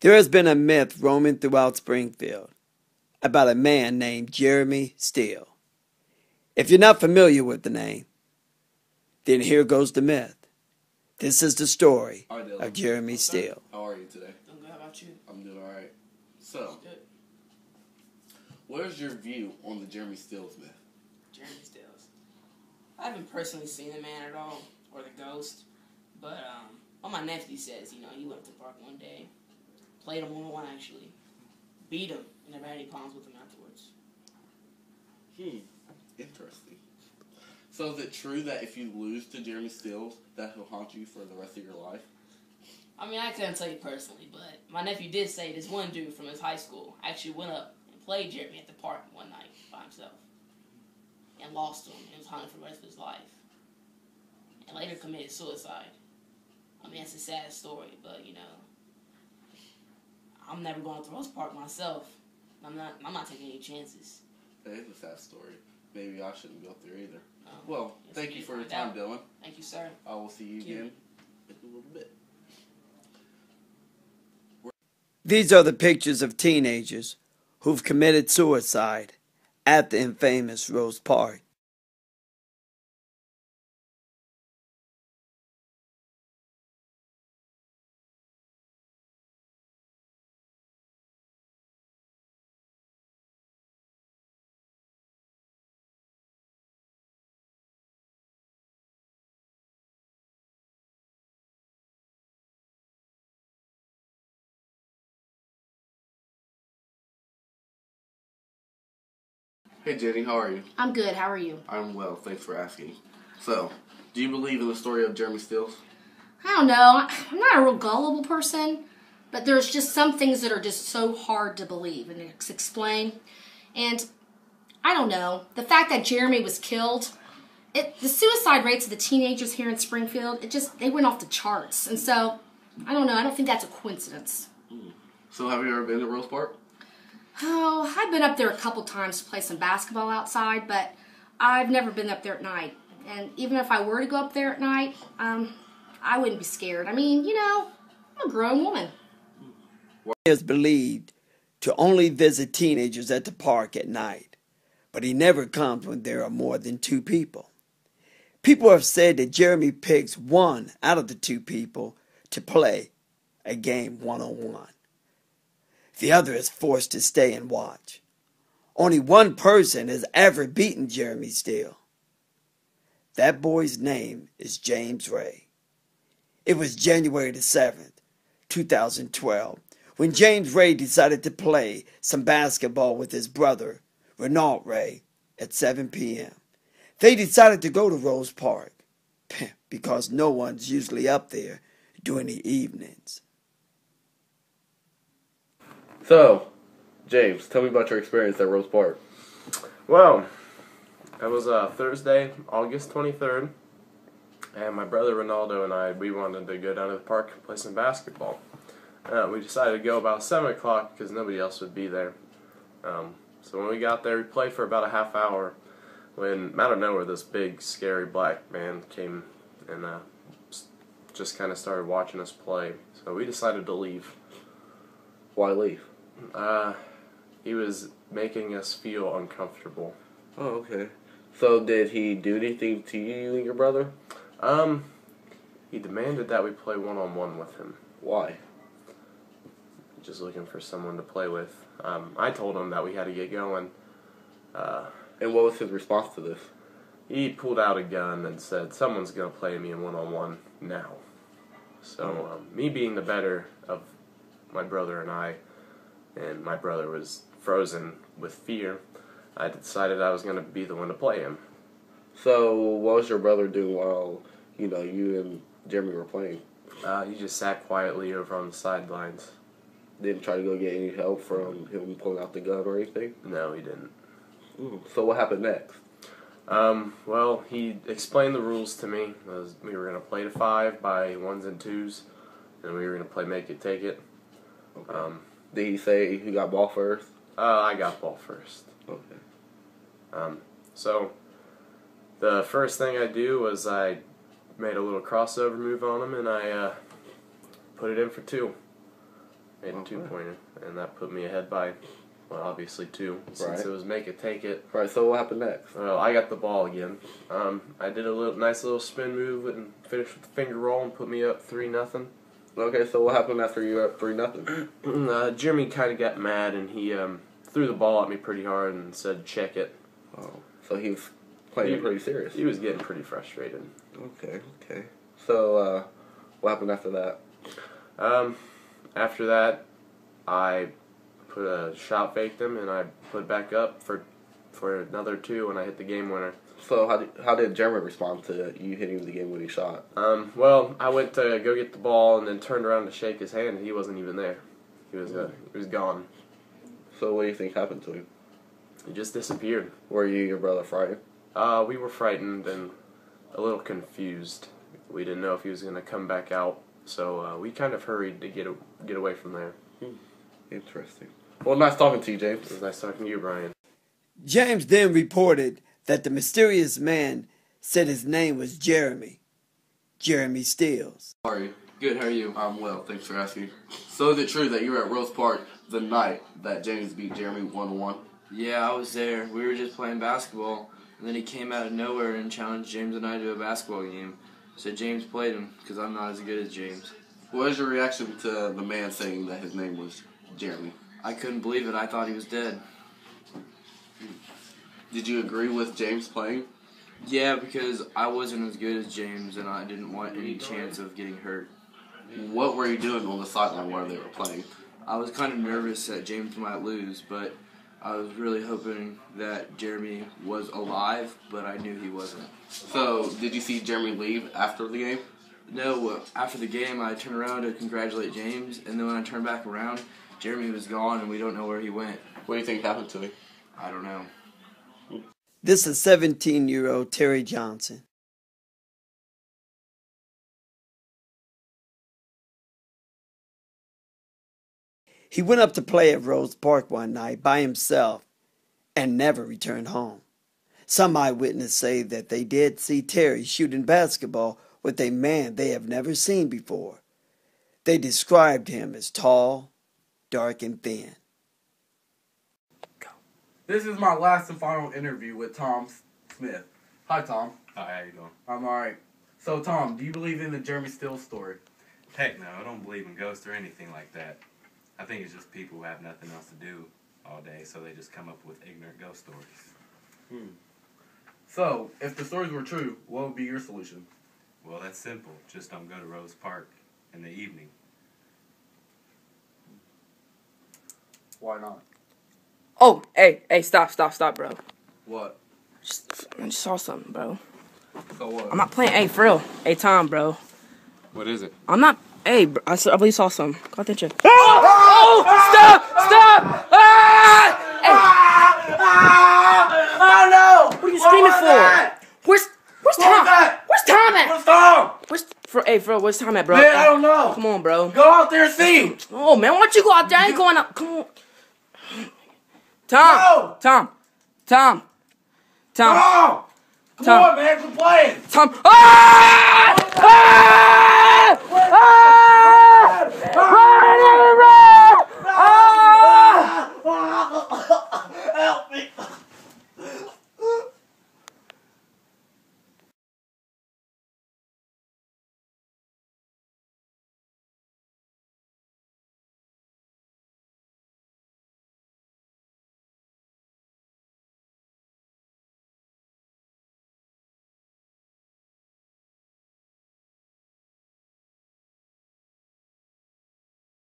There has been a myth roaming throughout Springfield about a man named Jeremy Steele. If you're not familiar with the name, then here goes the myth. This is the story of Jeremy Steele. How are you today? I'm good. How about you? I'm doing alright. So, what is your view on the Jeremy Steele's myth? Jeremy Steele's. I haven't personally seen the man at all, or the ghost, but what my nephew says, he went to the park one day, played him 1-on-1 actually, beat him, and never had any problems with him afterwards. Interesting. So is it true that if you lose to Jeremy Steele, that he'll haunt you for the rest of your life? I mean, I couldn't tell you personally, but my nephew did say this one dude from his high school actually went up and played Jeremy at the park one night by himself. And lost to him and was haunted for the rest of his life. And later committed suicide. I mean, that's a sad story, but, I'm never going to Rose Park myself. I'm not taking any chances. That is a sad story. Maybe I shouldn't go up there either. Well, thank you for your time, Dylan. Thank you, sir. I will see you again in a little bit. These are the pictures of teenagers who've committed suicide at the infamous Rose Park. Hey Jenny, how are you? I'm good. How are you? I'm well, thanks for asking. So, do you believe in the story of Jeremy Steele? I don't know. I'm not a real gullible person, but there's just some things that are just so hard to believe and explain. And I don't know. The fact that Jeremy was killed, the suicide rates of the teenagers here in Springfield, they went off the charts. And so, I don't know. I don't think that's a coincidence. So, have you ever been to Rose Park? Oh, I've been up there a couple times to play some basketball outside, but I've never been up there at night. And even if I were to go up there at night, I wouldn't be scared. I mean, I'm a grown woman. He is believed to only visit teenagers at the park at night, but he never comes when there are more than 2 people. People have said that Jeremy picks one out of the 2 people to play a game 1-on-1. The other is forced to stay and watch. Only one person has ever beaten Jeremy Steele. That boy's name is James Ray. It was January the 7th, 2012, when James Ray decided to play some basketball with his brother, Renault Ray, at 7 p.m. They decided to go to Rose Park because no one's usually up there during the evenings. So, James, tell me about your experience at Rose Park. Well, it was Thursday, August 23rd, and my brother Ronaldo and we wanted to go down to the park and play some basketball. We decided to go about 7 o'clock because nobody else would be there. So when we got there, we played for about a half hour when, out of nowhere, this big, scary black man came and just kind of started watching us play. So we decided to leave. Why leave? He was making us feel uncomfortable. Oh, okay. So did he do anything to you and your brother? He demanded that we play 1-on-1 with him. Why? Just looking for someone to play with. I told him that we had to get going. And what was his response to this? He pulled out a gun and said, "Someone's going to play me in 1-on-1 now." So, me being the better of my brother and my brother was frozen with fear, I decided I was going to be the one to play him. So, what was your brother doing while, you and Jeremy were playing? He just sat quietly over on the sidelines. Didn't try to go get any help from him pulling out the gun or anything? No, he didn't. So what happened next? Well, he explained the rules to me. We were going to play to 5 by 1s and 2s, and we were going to play make it, take it. Okay. Did he say who got ball first? I got ball first. Okay. So, the first thing I do was I made a little crossover move on him, and I put it in for 2. made a two-pointer, and that put me ahead by, well, obviously 2, since it was make it, take it. Right, so what happened next? Well, I got the ball again. I did a nice little spin move and finished with the finger roll and put me up 3-0. Okay, so what happened after you were up 3-0? Jeremy kind of got mad, and he threw the ball at me pretty hard and said, check it. Oh, so he was playing pretty serious. He was getting pretty frustrated. Okay. So, what happened after that? After that, I put a shot faked him, and I put it back up for another 2, and I hit the game winner. So how did Jeremy respond to you hitting the game-winning shot? Well, I went to go get the ball and then turned around to shake his hand, and he wasn't even there. He was gone. So what do you think happened to him? He just disappeared. Were you and your brother frightened? We were frightened and a little confused. We didn't know if he was going to come back out, so we kind of hurried to get away from there. Interesting. Well, nice talking to you, James. It was nice talking to you, Brian. James then reported that the mysterious man said his name was Jeremy Steels. How are you? Good, how are you? I'm well, thanks for asking. So is it true that you were at Rose Park the night that James beat Jeremy 1-1? Yeah, I was there. We were just playing basketball, and then he came out of nowhere and challenged James and I to a basketball game. So James played him, because I'm not as good as James. What was your reaction to the man saying that his name was Jeremy? I couldn't believe it. I thought he was dead. Did you agree with James playing? Yeah, because I wasn't as good as James, and I didn't want any chance of getting hurt. What were you doing on the sideline while they were playing? I was kind of nervous that James might lose, but I was really hoping that Jeremy was alive, but I knew he wasn't. So, did you see Jeremy leave after the game? No, after the game, I turned around to congratulate James, and then when I turned back around, Jeremy was gone, and we don't know where he went. What do you think happened to him? I don't know. This is 17-year-old Terry Johnson. He went up to play at Rose Park one night by himself and never returned home. Some eyewitnesses say that they did see Terry shooting basketball with a man they have never seen before. They described him as tall, dark, and thin. This is my last and final interview with Tom Smith. Hi, Tom. Hi, how you doing? I'm alright. So, Tom, do you believe in the Jeremy Steele story? Heck no, I don't believe in ghosts or anything like that. I think it's just people who have nothing else to do all day, so they just come up with ignorant ghost stories. So, if the stories were true, what would be your solution? Well, that's simple. Just don't go to Rose Park in the evening. Why not? Oh, hey, stop, bro. What? I just saw something, bro. So what? I'm not playing. Hey, for real. Hey, Tom, bro. What is it? I'm not. Hey, bro, I believe you saw something. Call attention. Oh! Stop! Ah! Hey. Oh no! What are you screaming for? Where's Tom? Where's Tom at? Where's Tom? For real, where's Tom at, bro? Man, I don't know. Come on, bro. Go out there and see. Oh, man, why don't you go out there? I ain't going out. Come on. No! Tom. Come on, man, quit playing. Tom. Ah! Ah! Ah! Ah!